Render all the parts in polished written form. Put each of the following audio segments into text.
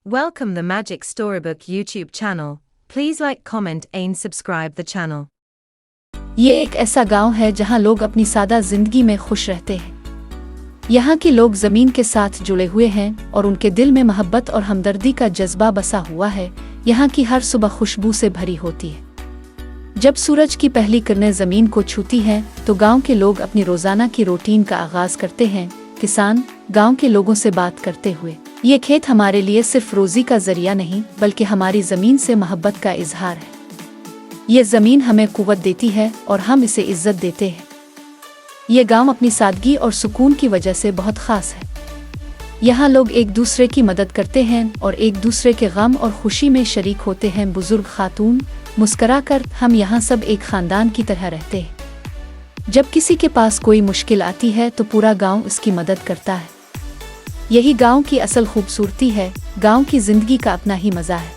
Welcome the Magic Storybook YouTube channel. Please like, comment and subscribe the channel. ये एक ऐसा गांव है जहां लोग अपनी सादा जिंदगी में खुश रहते हैं। यहाँ के लोग जमीन के साथ जुड़े हुए हैं और उनके दिल में मोहब्बत और हमदर्दी का जज्बा बसा हुआ है। यहाँ की हर सुबह खुशबू से भरी होती है। जब सूरज की पहली किरणें जमीन को छूती हैं तो गांव के लोग अपनी रोजाना की रूटीन का आगाज करते हैं। किसान गांव के लोगों से बात करते हुए, ये खेत हमारे लिए सिर्फ रोजी का जरिया नहीं बल्कि हमारी जमीन से मोहब्बत का इजहार है। ये जमीन हमें कुव्वत देती है और हम इसे इज्जत देते हैं। ये गांव अपनी सादगी और सुकून की वजह से बहुत खास है। यहाँ लोग एक दूसरे की मदद करते हैं और एक दूसरे के गम और खुशी में शरीक होते हैं। बुजुर्ग खातून मुस्करा कर हम यहाँ सब एक खानदान की तरह रहते हैं। जब किसी के पास कोई मुश्किल आती है तो पूरा गांव इसकी मदद करता है। यही गांव की असल खूबसूरती है। गांव की जिंदगी का अपना ही मजा है।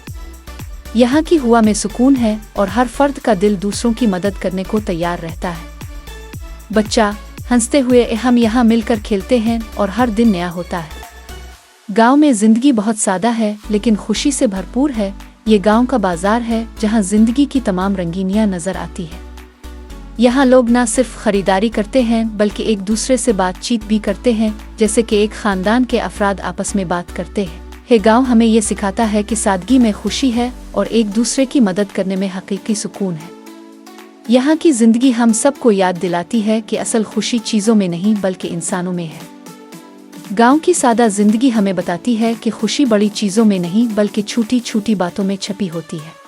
यहाँ की हवा में सुकून है और हर फर्द का दिल दूसरों की मदद करने को तैयार रहता है। बच्चा हंसते हुए हम यहाँ मिलकर खेलते हैं और हर दिन नया होता है। गांव में जिंदगी बहुत सादा है लेकिन खुशी से भरपूर है। ये गांव का बाजार है जहाँ जिंदगी की तमाम रंगीनियाँ नजर आती है। यहाँ लोग न सिर्फ खरीदारी करते हैं बल्कि एक दूसरे से बातचीत भी करते हैं, जैसे कि एक खानदान के अफराद आपस में बात करते हैं। ये गांव हमें ये सिखाता है कि सादगी में खुशी है और एक दूसरे की मदद करने में हकीकी सुकून है। यहाँ की जिंदगी हम सबको याद दिलाती है कि असल खुशी चीज़ों में नहीं बल्कि इंसानों में है। गांव की सादा जिंदगी हमें बताती है कि खुशी बड़ी चीज़ों में नहीं बल्कि छोटी छोटी बातों में छपी होती है।